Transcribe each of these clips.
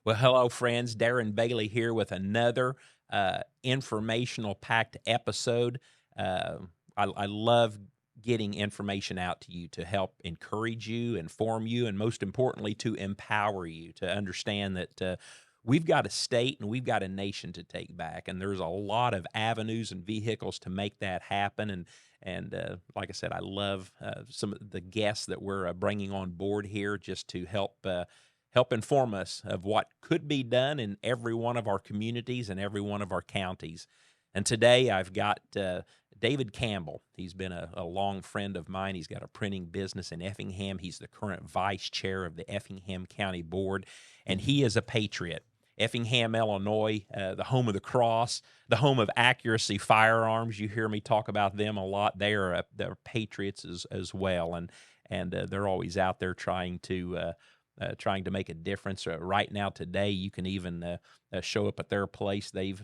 Well, hello, friends. Darren Bailey here with another informational packed episode. Uh, I love getting information out to you to help encourage you, inform you, and most importantly, to empower you to understand that we've got a state and we've got a nation to take back. And there's a lot of avenues and vehicles to make that happen. And like I said, I love some of the guests that we're bringing on board here just to help inform us of what could be done in every one of our communities and every one of our counties. And today I've got David Campbell. He's been a long friend of mine. He's got a printing business in Effingham. He's the current vice chair of the Effingham County Board, and he is a patriot. Effingham, Illinois, the home of the cross, the home of accuracy firearms. You hear me talk about them a lot. They're patriots as well, and they're always out there trying to make a difference. Right now, today, you can even show up at their place. They're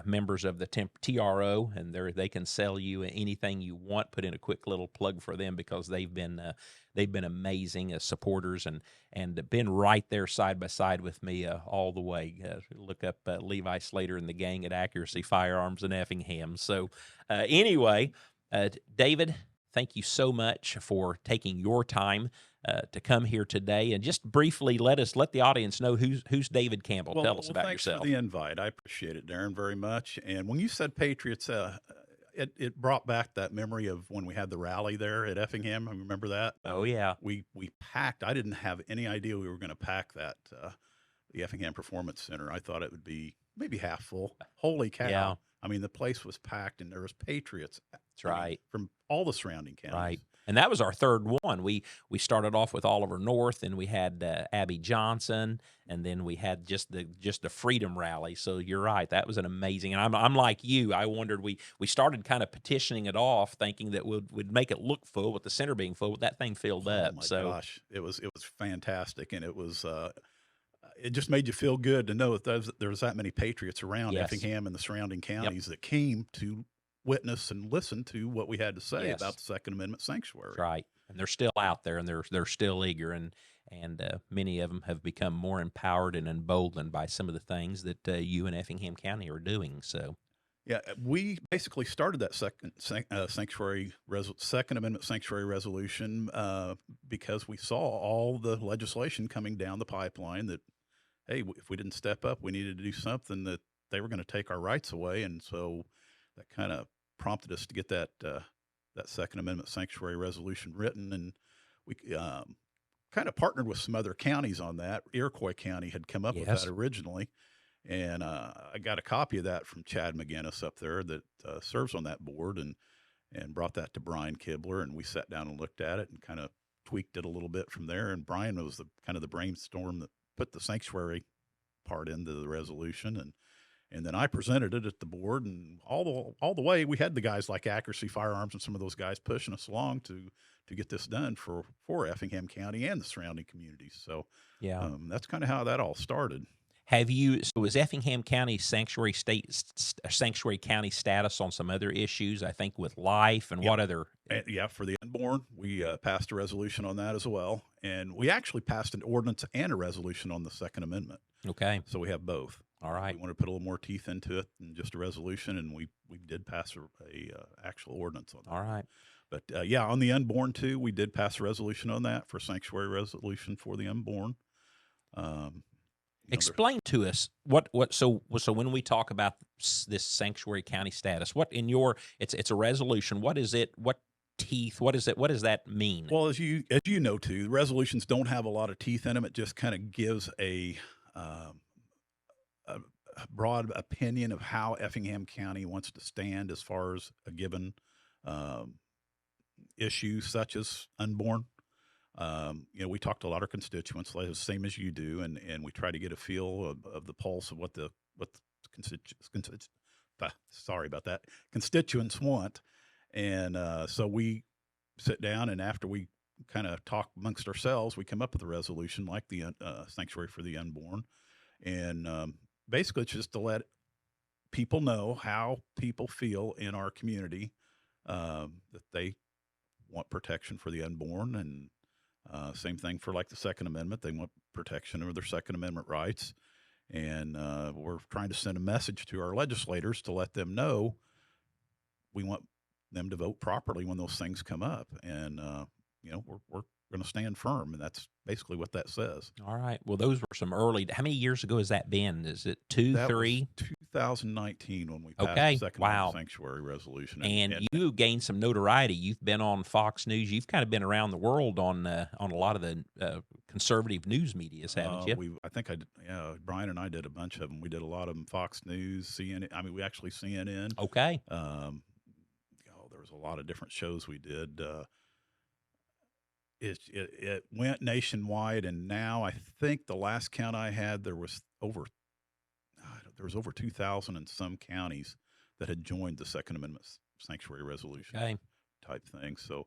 members of the TRO, and they can sell you anything you want. Put in a quick little plug for them because they've been amazing supporters and been right there side by side with me all the way. Look up Levi Slater and the gang at Accuracy Firearms in Effingham. So anyway, David, thank you so much for taking your time to come here today, and just briefly let the audience know who's David Campbell. Tell us about thanks yourself. for the invite. I appreciate it, Darren, very much. And when you said Patriots, it brought back that memory of when we had the rally there at Effingham. I remember that. Oh yeah, we packed. I didn't have any idea we were going to pack that the Effingham Performance Center. I thought it would be maybe half full. Holy cow! Yeah. I mean, the place was packed, and there was Patriots. That's right. From all the surrounding counties. Right. And that was our third one. We started off with Oliver North, and we had Abby Johnson, and then we had just the Freedom Rally. So you're right, that was an amazing. And I'm like you. I wondered we started kind of petitioning it off, thinking that we'd make it look full with the center being full. But that thing filled up. Oh my gosh, it was fantastic, and it was. It just made you feel good to know that there's that many Patriots around Effingham and the surrounding counties that came to witness and listen to what we had to say about the Second Amendment sanctuary. That's right. And they're still out there, and they're still eager, and many of them have become more empowered and emboldened by some of the things that you and Effingham County are doing. So. Yeah, we basically started that Second Amendment sanctuary resolution because we saw all the legislation coming down the pipeline that, hey, if we didn't step up, we needed to do something, that they were going to take our rights away. And so that kind of prompted us to get that Second Amendment sanctuary resolution written. And we kind of partnered with some other counties on that. Iroquois County had come up with that originally. And I got a copy of that from Chad McGinnis up there that serves on that board, and brought that to Brian Kibler, and we sat down and looked at it and kind of tweaked it a little bit from there. And Brian was the kind of the brainstorm that put the sanctuary part into the resolution, and then I presented it at the board, and all the way we had the guys like Accuracy Firearms and some of those guys pushing us along to get this done for Effingham County and the surrounding communities. So that's kind of how that all started. Was Effingham County sanctuary county status on some other issues? I think with life and what other? For the Unborn, we passed a resolution on that as well, and we actually passed an ordinance and a resolution on the Second Amendment. Okay, so we have both. All right. We want to put a little more teeth into it than just a resolution, and we did pass a actual ordinance on that. All right. But on the Unborn too, we did pass a resolution on that for sanctuary resolution for the Unborn. Explain to us so when we talk about this sanctuary county status, what in your it's a resolution. What is it? What teeth? What is it? What does that mean? Well, as you know too, resolutions don't have a lot of teeth in them. It just kind of gives a broad opinion of how Effingham County wants to stand as far as a given issue, such as Unborn. We talk to a lot of constituents, like the same as you do, and we try to get a feel of the pulse of what the constituents want. And so we sit down, and after we kind of talk amongst ourselves, we come up with a resolution like the Sanctuary for the Unborn. And basically it's just to let people know how people feel in our community, that they want protection for the unborn, and Same thing for like the Second Amendment. They want protection of their Second Amendment rights. And we're trying to send a message to our legislators to let them know we want them to vote properly when those things come up. And, we're going to stand firm. And that's basically what that says. All right. Well, those were some early. How many years ago has that been? Is it two, That was 3? 2019 when we passed the Okay. Second Amendment Wow. Sanctuary Resolution. And you gained some notoriety. You've been on Fox News. You've kind of been around the world on a lot of the conservative news medias, haven't you? I think Brian and I did a bunch of them. We did a lot of them, Fox News, CNN. I mean, we actually CNN. Okay. There was a lot of different shows we did. It went nationwide, and now I think the last count I had, there was over 2,000 in some counties that had joined the Second Amendment Sanctuary Resolution type thing. So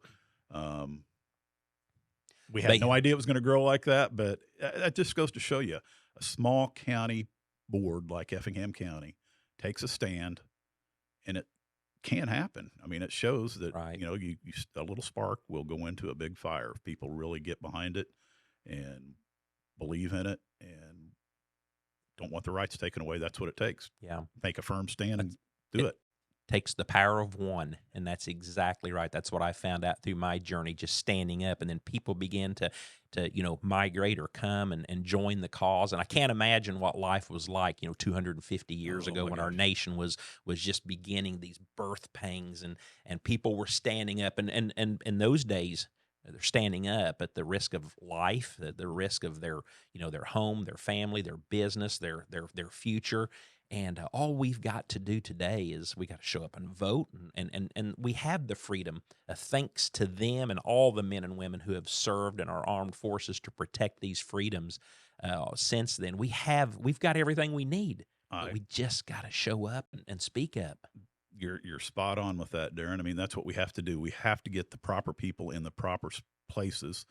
we had no idea it was going to grow like that, but that just goes to show you a small county board like Effingham County takes a stand, and it can happen. I mean, it shows that a little spark will go into a big fire if people really get behind it and believe in it and don't want their rights taken away. That's what it takes. Yeah. Make a firm stand and do it. Takes the power of one, and that's exactly right. That's what I found out through my journey, just standing up, and then people begin to migrate or come and join the cause. And I can't imagine what life was like 250 years ago when our nation was just beginning these birth pangs, and people were standing up, and in those days they're standing up at the risk of life, the risk of their their home, their family, their business, their future. And all we've got to do today is we got to show up and vote, and we have the freedom, thanks to them and all the men and women who have served in our armed forces to protect these freedoms. Since then, we've got everything we need, but we just got to show up and speak up. You're spot on with that, Darren. I mean, that's what we have to do. We have to get the proper people in the proper places.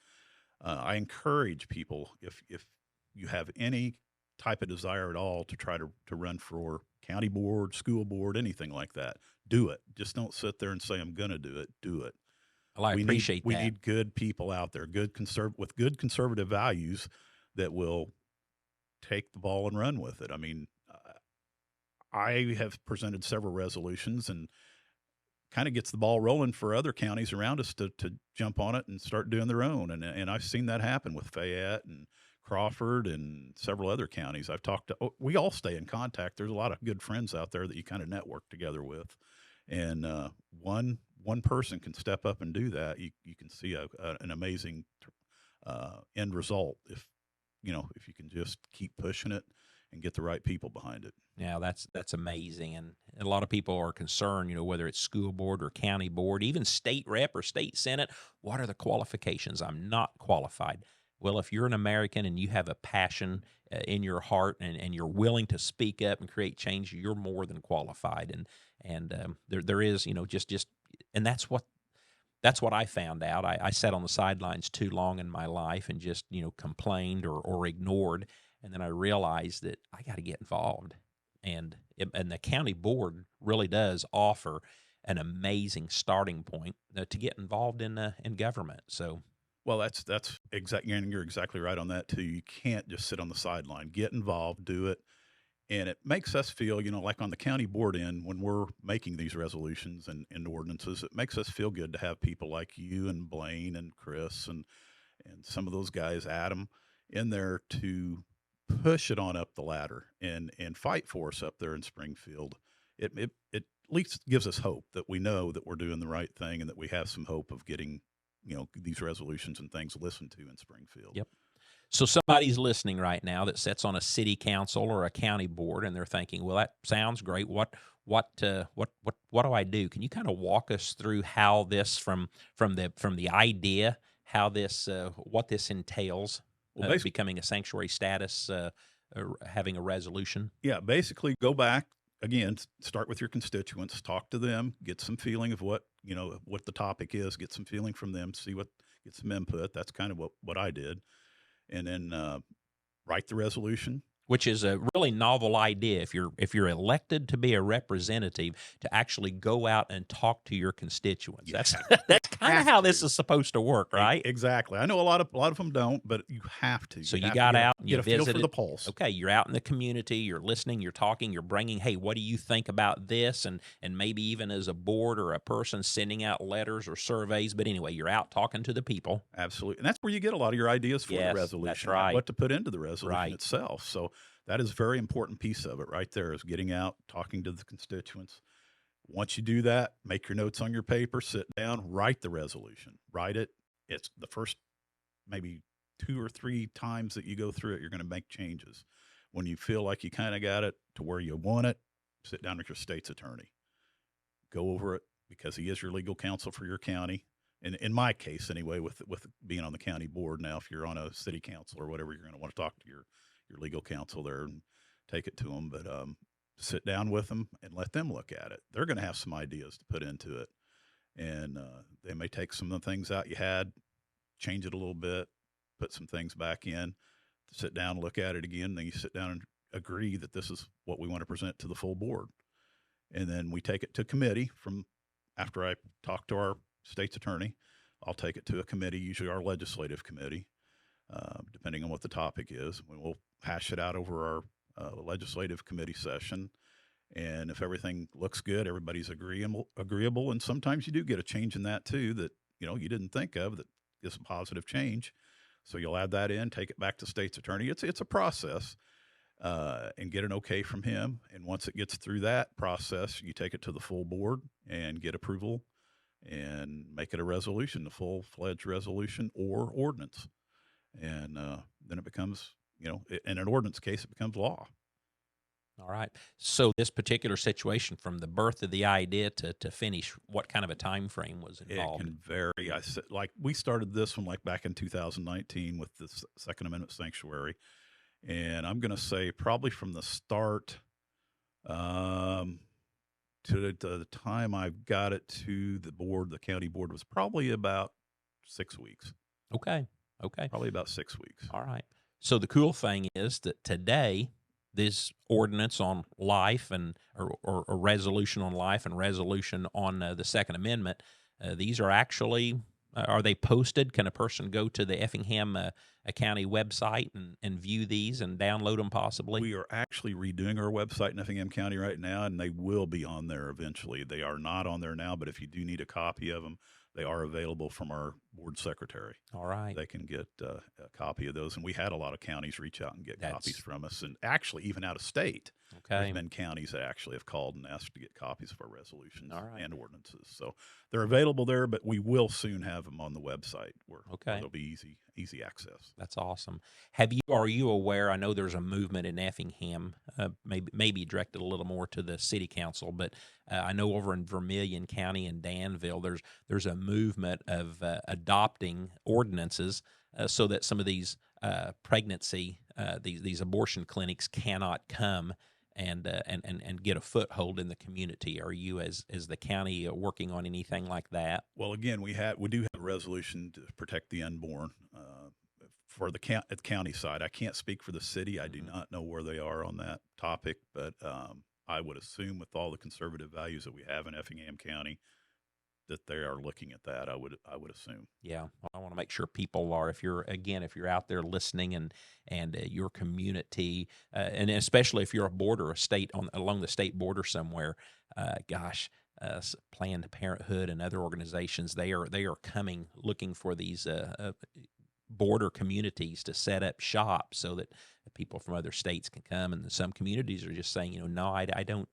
I encourage people, if you have any type of desire at all to try to run for county board, school board, anything like that, do it. Just don't sit there and say, I'm going to do it. Do it. Well, I appreciate that. We need good people out there, with good conservative values that will take the ball and run with it. I mean, I have presented several resolutions and kind of gets the ball rolling for other counties around us to jump on it and start doing their own. And I've seen that happen with Fayette and Crawford and several other counties. I've talked to, we all stay in contact. There's a lot of good friends out there that you kind of network together with. And one person can step up and do that. You can see an amazing end result if you can just keep pushing it and get the right people behind it. Yeah, that's amazing. And a lot of people are concerned, whether it's school board or county board, even state rep or state senate, what are the qualifications? I'm not qualified. Well, if you're an American and you have a passion in your heart and you're willing to speak up and create change, you're more than qualified. And there is, just and that's what I found out. I sat on the sidelines too long in my life and just complained or ignored, and then I realized that I got to get involved. And the county board really does offer an amazing starting point to get involved in government. So. Well, that's exactly, and you're exactly right on that too. You can't just sit on the sideline. Get involved, do it, and it makes us feel, like on the county board end when we're making these resolutions and ordinances. It makes us feel good to have people like you and Blaine and Chris and some of those guys, Adam, in there to push it on up the ladder and fight for us up there in Springfield. It at least gives us hope that we know that we're doing the right thing and that we have some hope of getting these resolutions and things listened to in Springfield. Yep. So somebody's listening right now that sits on a city council or a county board, and they're thinking, "Well, that sounds great. What do I do?" Can you kind of walk us through how this from the idea, how this what this entails, becoming a sanctuary status, having a resolution? Yeah, basically, go back again. Start with your constituents, talk to them, get some feeling of what the topic is, get some feeling from them, get some input. That's kind of what I did. And then write the resolution, which is a really novel idea. If you're elected to be a representative, to actually go out and talk to your constituents. You That's have that's kind of have how this to. is supposed to work, right? Exactly. I know a lot of them don't, but you have to. So You you have to got out and you get a feel for visited. the pulse. Okay, you're out in the community, you're listening, you're talking, you're bringing, hey, what do you think about this? And maybe even as a board or a person sending out letters or surveys. But anyway, you're out talking to the people. Absolutely. And that's where you get a lot of your ideas for the Yes, that's resolution, right. what to put into the resolution Right. itself. So that is a very important piece of it right there, is getting out, talking to the constituents. Once you do that, make your notes on your paper, sit down, write the resolution, write it. It's the first maybe 2 or 3 times that you go through it, you're going to make changes. When you feel like you kind of got it to where you want it, sit down with your state's attorney, go over it, because he is your legal counsel for your county. And in my case, anyway, with being on the county board now, if you're on a city council or whatever, you're going to want to talk to your legal counsel there and take it to them. But sit down with them and let them look at it. They're going to have some ideas to put into it, and they may take some of the things out you had, change it a little bit, put some things back in, sit down, look at it again. Then you sit down and agree that this is what we want to present to the full board. And then we take it to committee. From after I talk to our state's attorney, I'll take it to a committee, usually our legislative committee, depending on what the topic is. We'll hash it out over our legislative committee session. And if everything looks good, everybody's agreeable. And sometimes you do get a change in that too, that, you didn't think of, that is a positive change. So you'll add that in, take it back to state's attorney. It's a process, and get an okay from him. And once it gets through that process, you take it to the full board and get approval and make it a resolution, a full-fledged resolution or ordinance. And then it becomes, in an ordinance case, it becomes law. All right. So this particular situation, from the birth of the idea to finish, what kind of a time frame was It involved? can vary. I said, like, we started this one like back in 2019 with the Second Amendment sanctuary, and I'm going to say probably from the start to the time I got it to the board, the county board, was probably about 6 weeks. Okay. Okay. Probably about 6 weeks. All right. So the cool thing is that today, this ordinance on life or resolution on life and resolution on the Second Amendment, these are actually, are they posted? Can a person go to the Effingham County website and view these and download them possibly? We are actually redoing our website in Effingham County right now, and they will be on there eventually. They are not on there now, but if you do need a copy of them, they are available from our board secretary. All right. They can get a copy of those. And we had a lot of counties reach out and get copies from us. And actually, even out of state, Okay. there's been counties that actually have called and asked to get copies of our resolutions All right. and ordinances. So they're available there, but we will soon have them on the website where Okay. they'll be easy access. That's awesome. Are you aware? I know there's a movement in Effingham, maybe directed a little more to the city council, but I know over in Vermilion County and Danville, there's a movement of adopting ordinances so that some of these pregnancy, these abortion clinics cannot come and get a foothold in the community. Are you, as the county, working on anything like that? Well, again, we do have a resolution to protect the unborn for the county side. I can't speak for the city. I do not know where they are on that topic, but I would assume, with all the conservative values that we have in Effingham County, that they are looking at that. I would assume. Yeah, well, I want to make sure people are. If you're out there listening and your community, and especially if you're a state along the state border somewhere, Planned Parenthood and other organizations, they are coming looking for these border communities to set up shop so that people from other states can come. And some communities are just saying, no, I don't.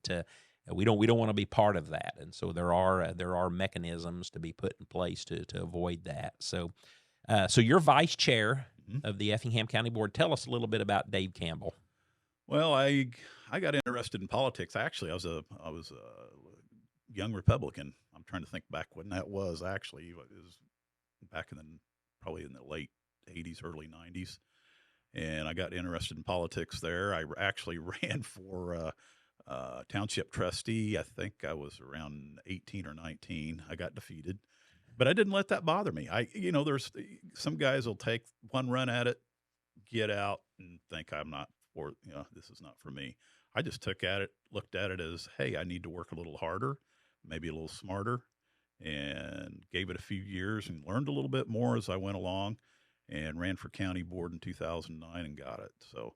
We don't want to be part of that. And so there are mechanisms to be put in place to avoid that. So you're vice chair of the Effingham County Board. Tell us a little bit about Dave Campbell. Well, I got interested in politics. Actually, I was a young Republican. I'm trying to think back when that was. Actually, it was back probably in the late 80s, early 90s. And I got interested in politics there. I actually ran for township trustee. I think I was around 18 or 19. I got defeated, but I didn't let that bother me. There's some guys will take one run at it, get out, and think I'm not or this is not for me. I just looked at it as, hey, I need to work a little harder, maybe a little smarter, and gave it a few years and learned a little bit more as I went along, and ran for county board in 2009 and got it. So,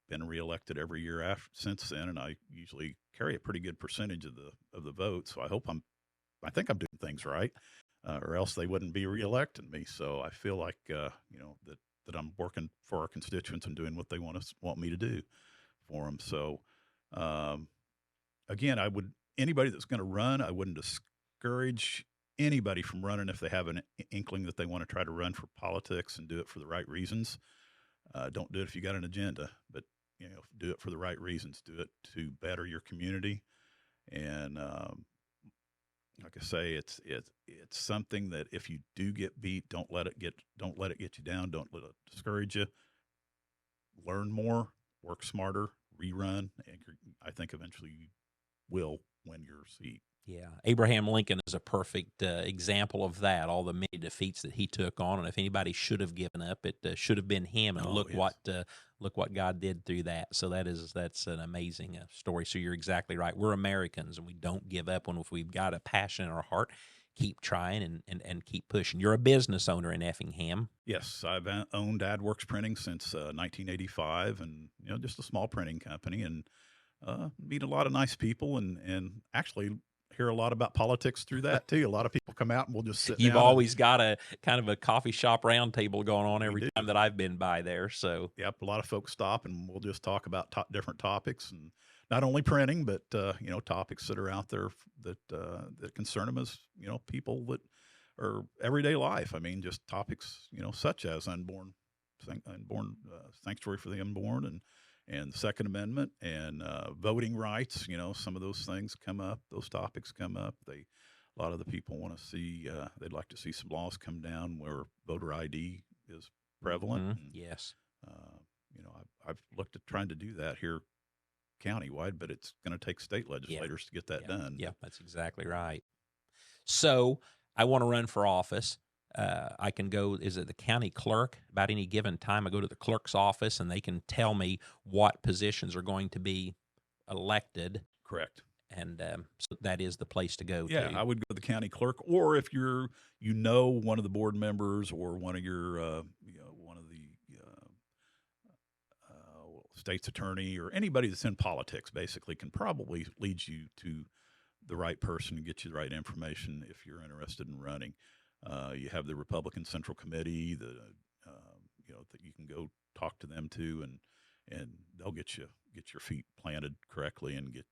been reelected every year since then, and I usually carry a pretty good percentage of the vote. So I think I'm doing things right, or else they wouldn't be reelecting me. So I feel like that I'm working for our constituents and doing what they want me to do for them. So again, anybody that's going to run, I wouldn't discourage anybody from running if they have an inkling that they want to try to run for politics and do it for the right reasons. Don't do it if you got an agenda, but do it for the right reasons. Do it to better your community, and like I say, it's something that if you do get beat, don't let it get you down. Don't let it discourage you. Learn more, work smarter, rerun, and I think eventually you will win your seat. Yeah, Abraham Lincoln is a perfect example of that. All the many defeats that he took on, and if anybody should have given up, it should have been him. And look what God did through that. So that's an amazing story. So you're exactly right. We're Americans, and we don't give up if we've got a passion in our heart. Keep trying and keep pushing. You're a business owner in Effingham. Yes, I've owned AdWorks Printing since 1985, and just a small printing company, and meet a lot of nice people, and actually hear a lot about politics through that too. A lot of people come out and we'll just sit You've down. always got a kind of a coffee shop round table going on every time that I've been by there. So yep, a lot of folks stop and we'll just talk about different topics, and not only printing, but topics that are out there that concern them as people that are everyday life. I mean, just topics such as Unborn, Sanctuary for the Unborn, and the Second Amendment, and voting rights. Some of those things come up. Those topics come up. A lot of the people want to see. They'd like to see some laws come down where voter ID is prevalent. Mm-hmm. And, yes. I've looked at trying to do that here countywide, but it's going to take state legislators to get that done. Yeah, that's exactly right. So I want to run for office. I can go, is it the county clerk? About any given time, I go to the clerk's office and they can tell me what positions are going to be elected. Correct. And so that is the place to go. Yeah, I would go to the county clerk, or if you're, one of the board members or one of your, one of the state's attorney or anybody that's in politics, basically, can probably lead you to the right person and get you the right information if you're interested in running. You have the Republican Central Committee that you can go talk to them too, and they'll get your feet planted correctly and get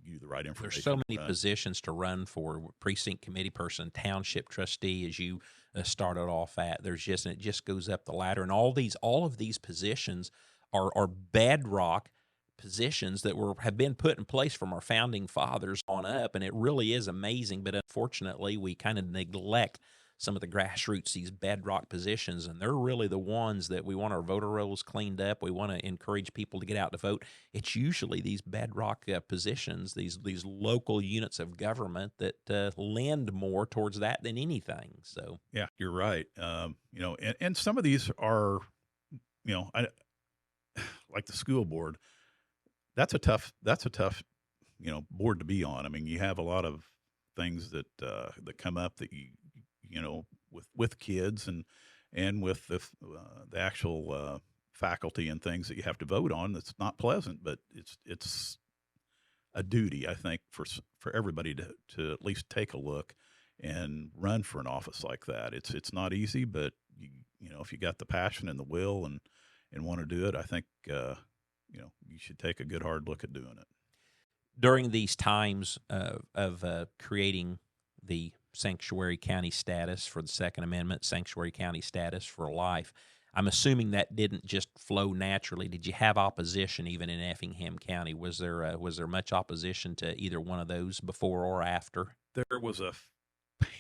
you the right information. There's so many positions to run for: precinct committee person, township trustee, as you started off at. It just goes up the ladder, and all of these positions are bedrock positions that have been put in place from our founding fathers on up, and it really is amazing. But unfortunately, we kind of neglect some of the grassroots, these bedrock positions, and they're really the ones that we want our voter rolls cleaned up. We want to encourage people to get out to vote. It's usually these bedrock positions, these local units of government that lend more towards that than anything. So yeah, you're right. And some of these are, like the school board. That's a tough, board to be on. I mean, you have a lot of things that come up that with kids and with the actual faculty and things that you have to vote on. That's not pleasant, but it's a duty, I think, for everybody to at least take a look and run for an office like that. It's not easy, but if you got the passion and the will and want to do it, I think you should take a good hard look at doing it. During these times of creating the sanctuary county status for the Second Amendment, sanctuary county status for life, I'm assuming that didn't just flow naturally. Did you have opposition even in Effingham County? Was there much opposition to either one of those before or after? There was a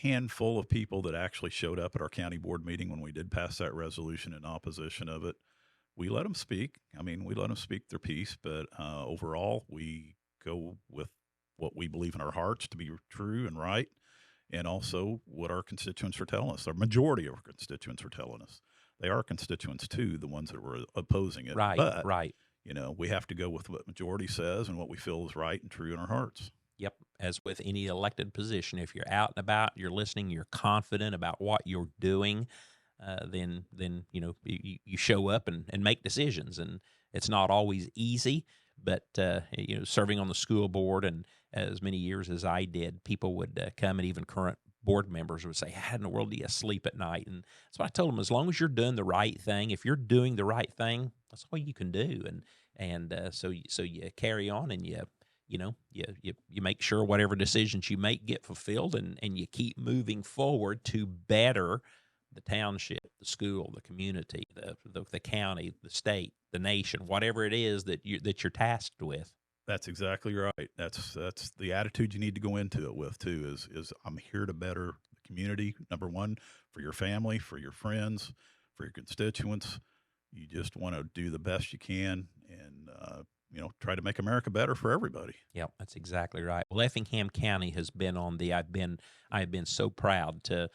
handful of people that actually showed up at our county board meeting when we did pass that resolution in opposition of it. We let them speak. I mean, we let them speak their piece, but overall, we go with what we believe in our hearts to be true and right, and also what our constituents are telling us. The majority of our constituents are telling us. they are constituents too, the ones that were opposing it. Right, But, right. we have to go with what majority says and what we feel is right and true in our hearts. Yep. As with any elected position, if you're out and about, you're listening, you're confident about what you're doing, then you show up and make decisions. And it's not always easy, but serving on the school board and as many years as I did, people would come, and even current board members would say, "How in the world do you sleep at night?" And so I told them, as long as you're doing the right thing, if you're doing the right thing, that's all you can do. So you carry on, and you make sure whatever decisions you make get fulfilled, and you keep moving forward to better the township, the school, the community, the county, the state, the nation, whatever it is that you're tasked with. That's exactly right. That's the attitude you need to go into it with too. Is I'm here to better the community. Number one, for your family, for your friends, for your constituents. You just want to do the best you can, and try to make America better for everybody. Yep, that's exactly right. Well, Effingham County has been on the. I have been so proud to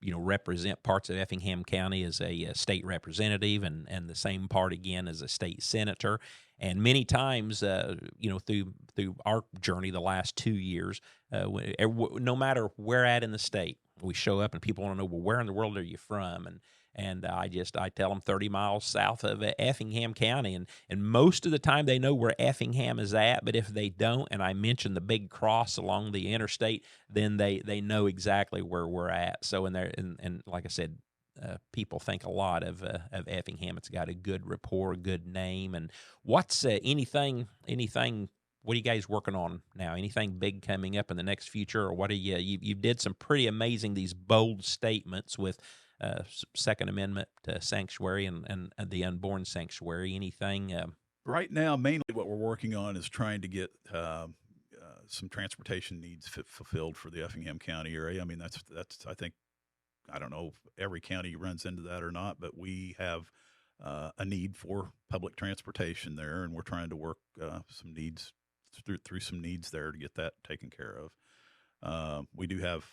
represent parts of Effingham County as a, state representative, and the same part again as a state senator. And many times, through our journey the last 2 years, no matter where at in the state, we show up and people want to know, well, where in the world are you from? And I tell them 30 miles south of Effingham County, and most of the time they know where Effingham is at. But if they don't, and I mention the big cross along the interstate, then they know exactly where we're at. So and like I said, people think a lot of Effingham. It's got a good rapport, good name. And what's anything? What are you guys working on now? Anything big coming up in the next future, or what are you did some pretty amazing, these bold statements with Second Amendment sanctuary and the Unborn sanctuary. Anything? Right now, mainly what we're working on is trying to get some transportation needs fulfilled for the Effingham County area. I mean, that's I think, I don't know if every county runs into that or not, but we have a need for public transportation there, and we're trying to work some needs through some needs there to get that taken care of. We do have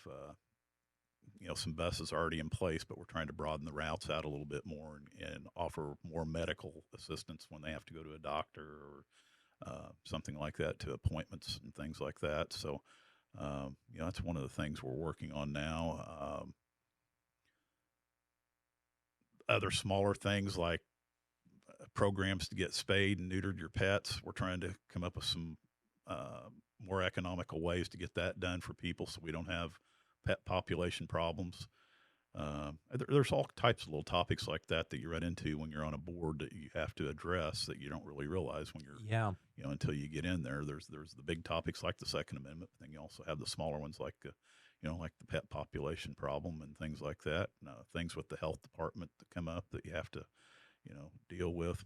some buses already in place, but we're trying to broaden the routes out a little bit more, and offer more medical assistance when they have to go to a doctor or something like that, to appointments and things like that. So, that's one of the things we're working on now. Other smaller things like programs to get spayed and neutered your pets. We're trying to come up with some more economical ways to get that done for people, so we don't have pet population problems. There's all types of little topics like that you run into when you're on a board that you have to address, that you don't really realize when you're, Yeah. until you get in there. There's the big topics like the Second Amendment, but then you also have the smaller ones like like the pet population problem and things like that. Things with the health department that come up that you have to, deal with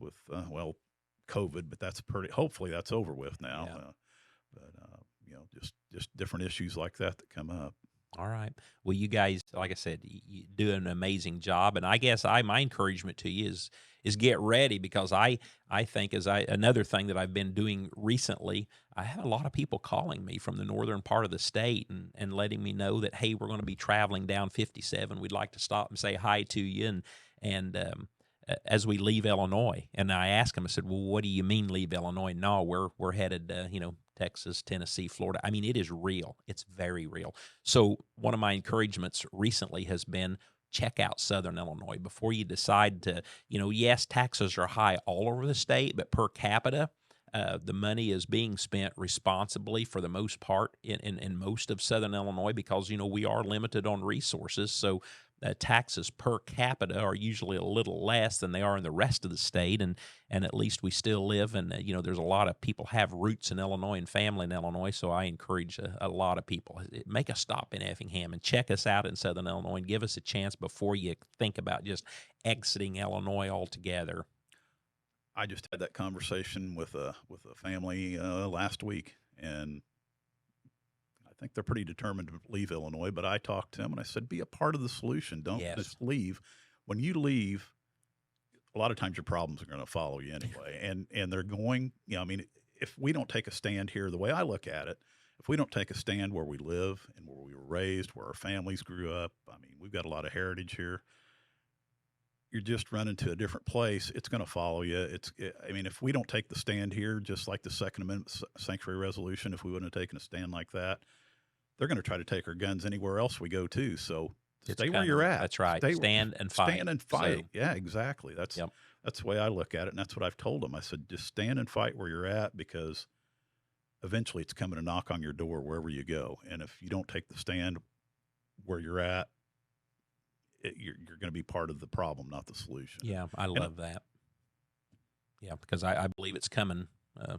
COVID, but hopefully that's over with now. Yeah. Just different issues like that come up. All right. Well, you guys, like I said, you do an amazing job, and I guess my encouragement to you is get ready, because I think another thing that I've been doing recently, I have a lot of people calling me from the northern part of the state and letting me know that, hey, we're going to be traveling down 57. We'd like to stop and say hi to you, and as we leave Illinois. And I asked him, I said, well, what do you mean leave Illinois? No, we're headed, Texas, Tennessee, Florida. I mean, it is real. It's very real. So one of my encouragements recently has been, check out Southern Illinois before you decide to, yes, taxes are high all over the state, but per capita, the money is being spent responsibly for the most part in most of Southern Illinois, because, we are limited on resources. So taxes per capita are usually a little less than they are in the rest of the state, and at least we still live, and there's a lot of people have roots in Illinois and family in Illinois. So I encourage a lot of people, make a stop in Effingham and check us out in Southern Illinois, and give us a chance before you think about just exiting Illinois altogether. I just had that conversation with a family last week, and I think they're pretty determined to leave Illinois. But I talked to them and I said, be a part of the solution. Don't Yes. just leave. When you leave, a lot of times your problems are going to follow you anyway, and they're going. If we don't take a stand here, the way I look at it, if we don't take a stand where we live and where we were raised, where our families grew up, we've got a lot of heritage here. you're just running to a different place. It's going to follow you. I mean, if we don't take the stand here, just like the Second Amendment sanctuary resolution, if we wouldn't have taken a stand like that, they're going to try to take our guns anywhere else we go to. So It's stay where coming. you're at. That's right. Stay, Stand and fight. stand and So, fight. Yeah, exactly. yep. That's the way I look at it, and that's what I've told them. I said, just stand and fight where you're at, because eventually it's coming to knock on your door wherever you go. And if you don't take the stand where you're at, you're going to be part of the problem, not the solution. Yeah, I love that. Yeah, because I believe it's coming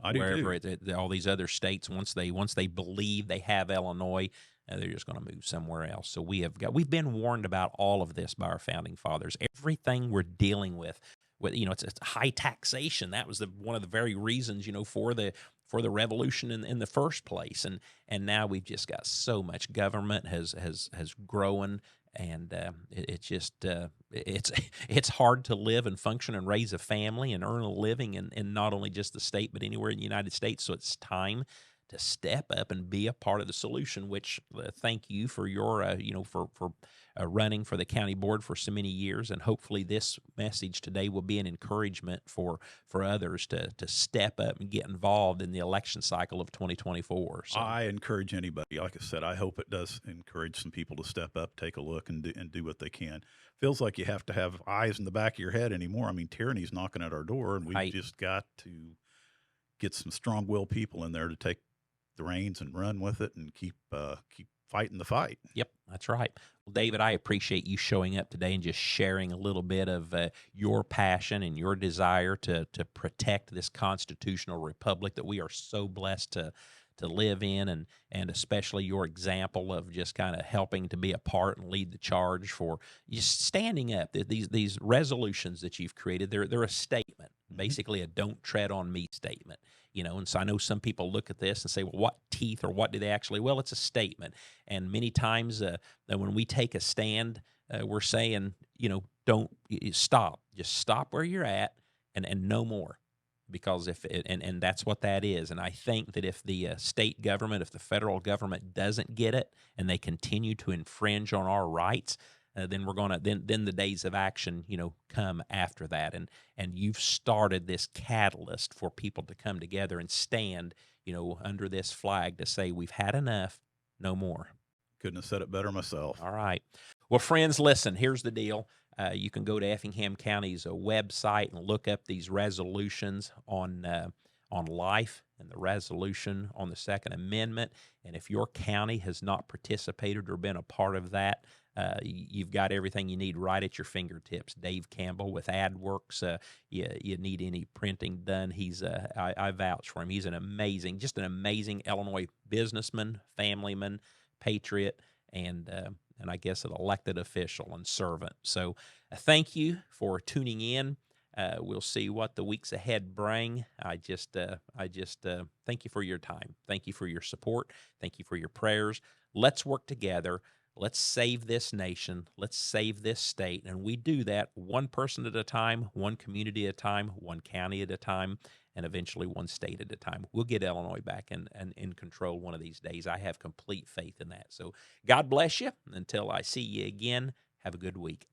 I do wherever too. all these other states, once they believe they have Illinois, they're just going to move somewhere else. So we've been warned about all of this by our founding fathers. Everything we're dealing with it's high taxation. That was one of the very reasons for the revolution in the first place. And now we've just got so much government has grown. And it's hard to live and function and raise a family and earn a living in not only just the state but anywhere in the United States. So it's time to step up and be a part of the solution. Which thank you for your for running for the county board for so many years, and hopefully this message today will be an encouragement for others to step up and get involved in the election cycle of 2024. So I encourage anybody. Like I said, I hope it does encourage some people to step up, take a look, and do what they can. Feels like you have to have eyes in the back of your head anymore. I mean, tyranny's knocking at our door, and we've just got to get some strong-willed people in there to take the reins and run with it and keep fighting the fight. Yep, that's right. Well, David, I appreciate you showing up today and just sharing a little bit of your passion and your desire to protect this constitutional republic that we are so blessed to live in, and especially your example of just kind of helping to be a part and lead the charge for just standing up. These resolutions that you've created, they're a statement, basically a "don't tread on me" statement. And so I know some people look at this and say, well, what teeth or what do they actually? Well, it's a statement. And many times that when we take a stand, we're saying, don't stop. Just stop where you're at and no more. Because and that's what that is. And I think that if the state government, if the federal government doesn't get it and they continue to infringe on our rights, then we're gonna then the days of action come after that. And you've started this catalyst for people to come together and stand under this flag to say we've had enough, no more. Couldn't have said it better myself. All right. Well, friends, listen, here's the deal. You can go to Effingham County's website and look up these resolutions on life and the resolution on the Second Amendment. And if your county has not participated or been a part of that, you've got everything you need right at your fingertips. Dave Campbell with AdWorks. You need any printing done, I vouch for him. He's just an amazing Illinois businessman, familyman, patriot, and I guess an elected official and servant. So thank you for tuning in. We'll see what the weeks ahead bring. I just thank you for your time. Thank you for your support. Thank you for your prayers. Let's work together. Let's save this nation. Let's save this state. And we do that one person at a time, one community at a time, one county at a time, and eventually one state at a time. We'll get Illinois back in control one of these days. I have complete faith in that. So God bless you. Until I see you again, have a good week.